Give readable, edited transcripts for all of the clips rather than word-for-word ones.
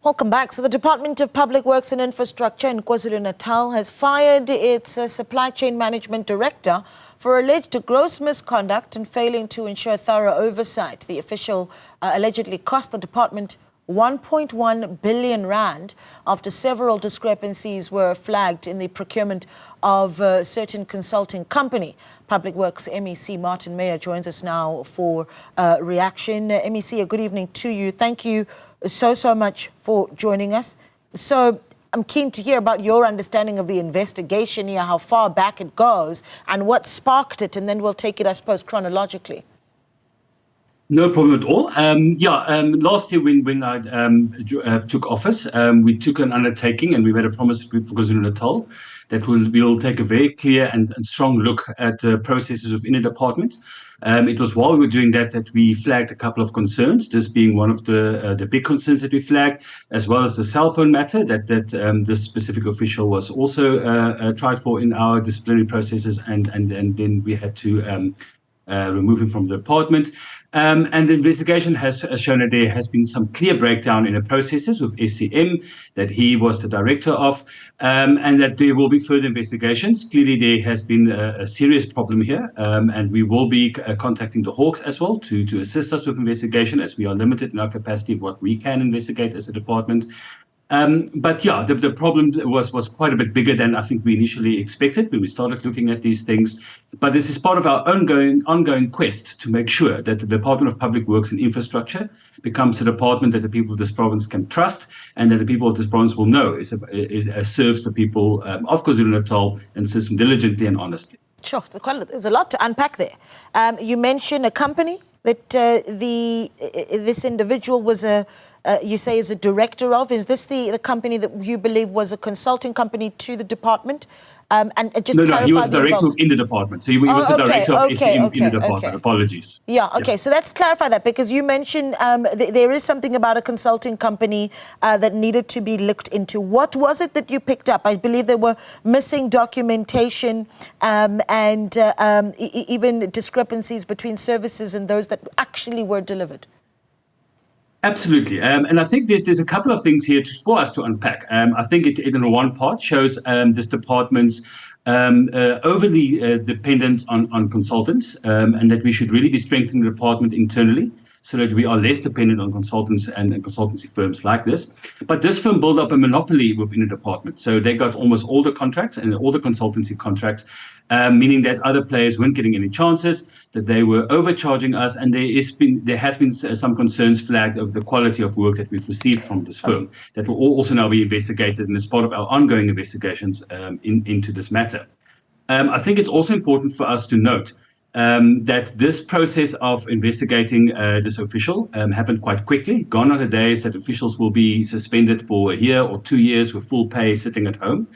Welcome back. So the Department of Public Works and Infrastructure in KwaZulu-Natal has fired its supply chain management director for alleged gross misconduct and failing to ensure thorough oversight. The official allegedly cost the department 1.1 billion rand after several discrepancies were flagged in the procurement of a certain consulting company. Public Works MEC Martin Meyer joins us now for reaction. MEC, a good evening to you. Thank you so much for joining us. So I'm keen to hear about your understanding of the investigation here, how far back it goes and what sparked it, and then we'll take it, I suppose, chronologically. No problem at all. Last year when I took office, we took an undertaking and we made a promise for KwaZulu-Natal that we'll take a very clear and strong look at the processes within the department. It was while we were doing that we flagged a couple of concerns, this being one of the big concerns that we flagged, as well as the cell phone matter that this specific official was also tried for in our disciplinary processes, and then we had to remove him from the department. And the investigation has shown that there has been some clear breakdown in the processes with SCM that he was the director of, and that there will be further investigations. Clearly, there has been a serious problem here, and we will be contacting the Hawks as well to assist us with investigation, as we are limited in our capacity of what we can investigate as a department. The problem was quite a bit bigger than I think we initially expected when we started looking at these things. But this is part of our ongoing quest to make sure that the Department of Public Works and Infrastructure becomes a department that the people of this province can trust, and that the people of this province will know serves the people of KwaZulu-Natal and serves them diligently and honestly. Sure, there's a lot to unpack there. You mentioned a company that this individual was you say is a director of. Is this the company that you believe was a consulting company to the department? And just no, he was director in the department. So he was the director of SCM in the department. Okay. Apologies. Yeah, so let's clarify that, because you mentioned there is something about a consulting company that needed to be looked into. What was it that you picked up? I believe there were missing documentation and even discrepancies between services and those that actually were delivered. Absolutely. And I think there's a couple of things here for us to unpack. I think it in one part shows this department's overly dependence on consultants, and that we should really be strengthening the department internally so that we are less dependent on consultants and consultancy firms like this. But this firm built up a monopoly within the department. So they got almost all the contracts and all the consultancy contracts, meaning that other players weren't getting any chances, that they were overcharging us, and there has been some concerns flagged of the quality of work that we've received from this firm that will also now be investigated and as part of our ongoing investigations into this matter. I think it's also important for us to note that this process of investigating this official happened quite quickly. Gone are the days that officials will be suspended for a year or 2 years with full pay sitting at home.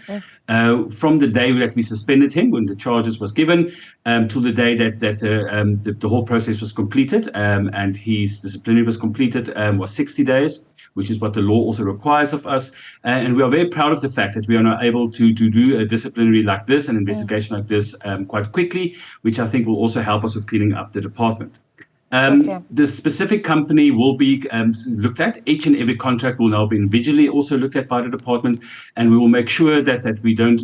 From the day that we suspended him, when the charges was given, till the day that the whole process was completed and his disciplinary was completed, was 60 days, which is what the law also requires of us. And we are very proud of the fact that we are now able to do a disciplinary like this, an investigation like this, quite quickly, which I think will also help us with cleaning up the department. The specific company will be looked at. Each and every contract will now be individually also looked at by the department, and we will make sure that we don't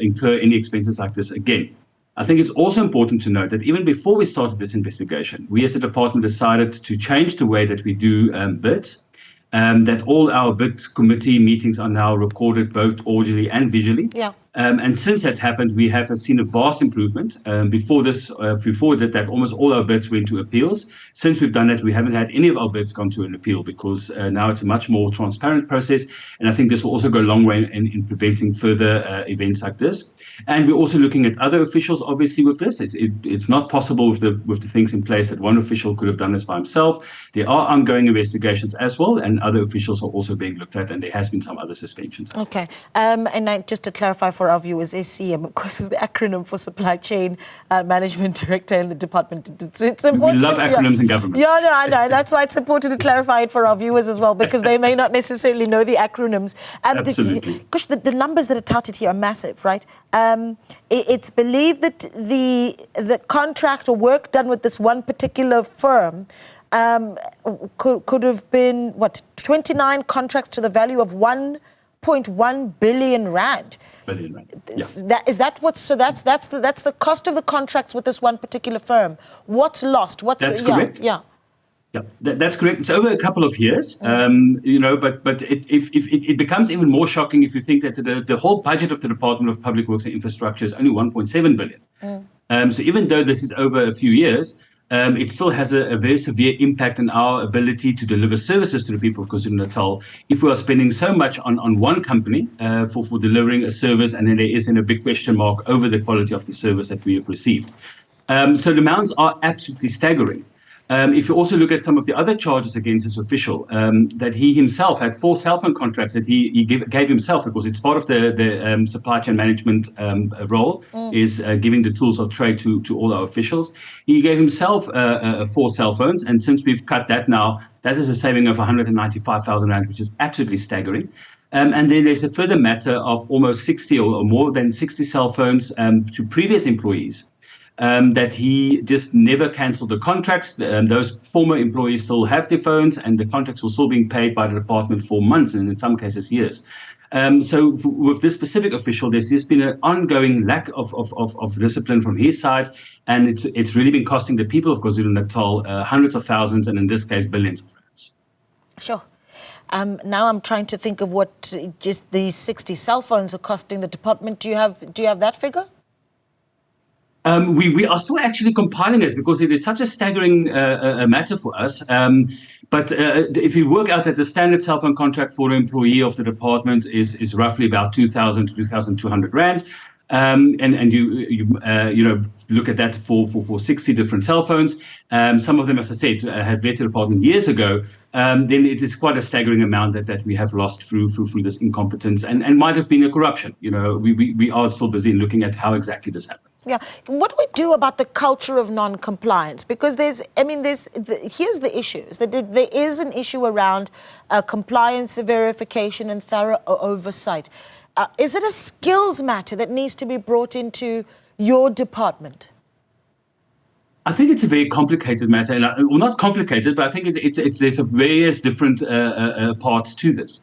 incur any expenses like this again. I think it's also important to note that even before we started this investigation, we as a department decided to change the way that we do bids. That all our bid committee meetings are now recorded both audibly and visually. Yeah. And since that's happened, we have seen a vast improvement. Before that, almost all our bids went to appeals. Since we've done that, we haven't had any of our bids gone to an appeal, because now it's a much more transparent process. And I think this will also go a long way in preventing further events like this. And we're also looking at other officials, obviously, with this. It's not possible with the things in place that one official could have done this by himself. There are ongoing investigations as well, and other officials are also being looked at, and there has been some other suspensions as well. And just to clarify for our viewers, SCM, of course, is the acronym for Supply Chain Management Director in the department. It's important. We love acronyms in government. Yeah, no, I know. That's why it's important to clarify it for our viewers as well, because they may not necessarily know the acronyms. Absolutely. The numbers that are touted here are massive, right? It's believed that the contract or work done with this one particular firm could have been, 29 contracts to the value of 1.1 billion rand. Billion rand. Yeah. That's the cost of the contracts with this one particular firm. What's lost? That's correct. Yeah. Yeah, that's correct. It's over a couple of years, but it becomes even more shocking if you think that the whole budget of the Department of Public Works and Infrastructure is only 1.7 billion. So even though this is over a few years, it still has a very severe impact on our ability to deliver services to the people of KwaZulu-Natal if we are spending so much on one company for delivering a service, and then there is a big question mark over the quality of the service that we have received. So the amounts are absolutely staggering. If you also look at some of the other charges against this official, that he himself had 4 cell phone contracts that he gave himself, because it's part of the supply chain management role, is giving the tools of trade to all our officials. He gave himself 4 cell phones, and since we've cut that now, that is a saving of 195,000 rand, which is absolutely staggering. And then there's a further matter of almost 60 or more than 60 cell phones to previous employees. That he just never cancelled the contracts. Those former employees still have their phones, and the contracts were still being paid by the department for months, and in some cases years. So with this specific official, there's just been an ongoing lack of discipline from his side, and it's really been costing the people of KwaZulu-Natal hundreds of thousands, and in this case, billions of rands. Sure. Now I'm trying to think of what just these 60 cell phones are costing the department. Do you have that figure? We are still actually compiling it because it is such a staggering matter for us. But if you work out that the standard cell phone contract for an employee of the department is roughly about 2,000 to 2,200 rand, and you look at that for 60 different cell phones. Some of them, as I said, have left the department years ago. Then it is quite a staggering amount that we have lost through this incompetence, and might have been a corruption. We are still busy looking at how exactly this happened. Yeah. What do we do about the culture of non-compliance? Because here's the issue, is that there is an issue around compliance verification and thorough oversight. Is it a skills matter that needs to be brought into your department? I think it's a very complicated matter, and well, not complicated, but I think there's various different parts to this.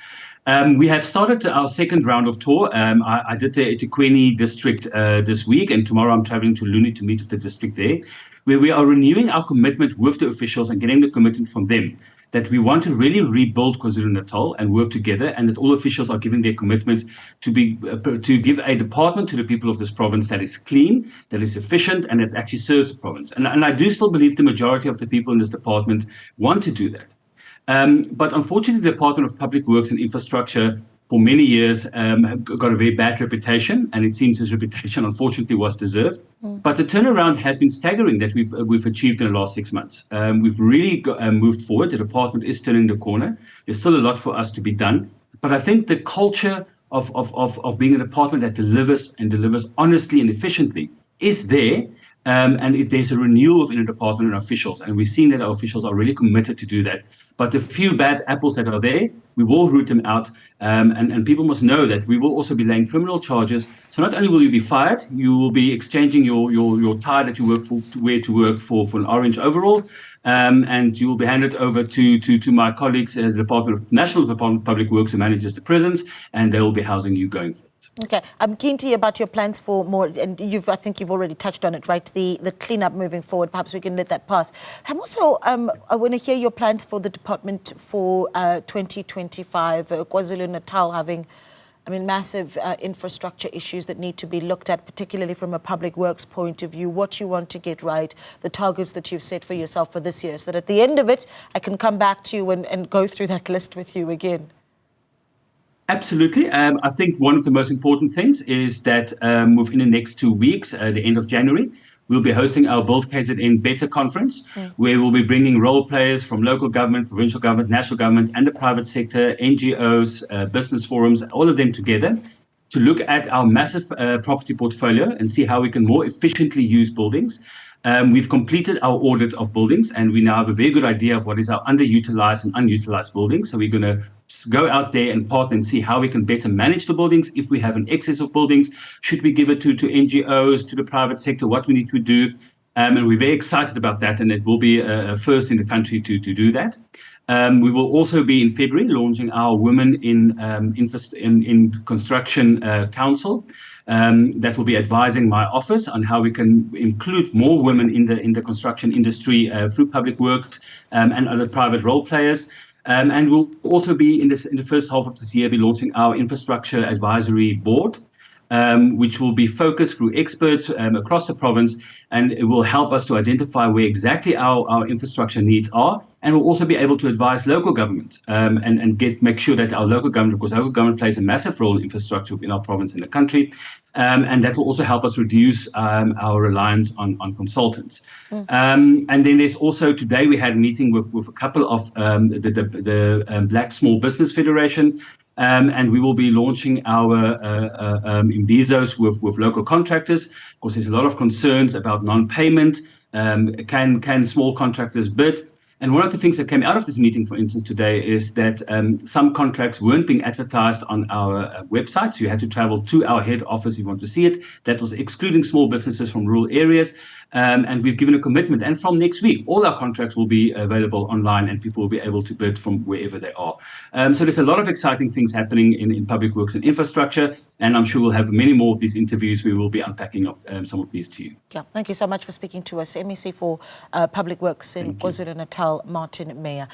We have started our second round of tour. I did the eThekwini district this week, and tomorrow I'm traveling to Luni to meet with the district there, where we are renewing our commitment with the officials and getting the commitment from them that we want to really rebuild KwaZulu-Natal and work together, and that all officials are giving their commitment to give a department to the people of this province that is clean, that is efficient, and that actually serves the province. And I do still believe the majority of the people in this department want to do that. But unfortunately, the Department of Public Works and Infrastructure for many years have got a very bad reputation, and it seems his reputation unfortunately was deserved. But the turnaround has been staggering that we've achieved in the last 6 months. We've really moved forward. The department is turning the corner. There's still a lot for us to be done, but I think the culture of being a department that delivers honestly and efficiently is there. And there's a renewal within the department and officials, and we've seen that our officials are really committed to do that. But the few bad apples that are there, we will root them out, and people must know that we will also be laying criminal charges. So not only will you be fired, you will be exchanging your tie that you wear to work for an orange overall, and you will be handed over to my colleagues at the National Department of Public Works, who manages the prisons, and they will be housing you going forward. Okay, I'm keen to hear about your plans for more, and I think you've already touched on it, right? The cleanup moving forward. Perhaps we can let that pass. I'm also, I want to hear your plans for the department for 2025. KwaZulu-Natal having, massive infrastructure issues that need to be looked at, particularly from a public works point of view. What you want to get right, the targets that you've set for yourself for this year, so that at the end of it, I can come back to you and go through that list with you again. Absolutely. I think one of the most important things is that within the next 2 weeks, the end of January, we'll be hosting our Build KZN Better conference, where we'll be bringing role players from local government, provincial government, national government, and the private sector, NGOs, business forums, all of them together to look at our massive property portfolio and see how we can more efficiently use buildings. We've completed our audit of buildings, and we now have a very good idea of what is our underutilized and unutilized buildings. So we're going to go out there and partner and see how we can better manage the buildings. If we have an excess of buildings, should we give it to NGOs, to the private sector, what we need to do. And we're very excited about that, and it will be a first in the country to do that. We will also be in February launching our Women in Construction Council. That will be advising my office on how we can include more women in the construction industry through public works and other private role players. And we'll also be in the first half of this year be launching our infrastructure advisory board, which will be focused through experts across the province, and it will help us to identify where exactly our infrastructure needs are, and we'll also be able to advise local government and make sure that our local government, because local government plays a massive role in infrastructure within our province and the country, and that will also help us reduce our reliance on consultants. And then there's also, today we had a meeting with a couple of the Black Small Business Federation, and we will be launching our imbizos with local contractors. Of course, there's a lot of concerns about non-payment. Can small contractors bid? And one of the things that came out of this meeting, for instance, today is that some contracts weren't being advertised on our website. So you had to travel to our head office if you want to see it. That was excluding small businesses from rural areas. And we've given a commitment. And from next week, all our contracts will be available online and people will be able to bid from wherever they are. So there's a lot of exciting things happening in public works and infrastructure. And I'm sure we'll have many more of these interviews. We will be unpacking some of these to you. Yeah, thank you so much for speaking to us. MEC for Public Works in KwaZulu-Natal, Martin Meyer.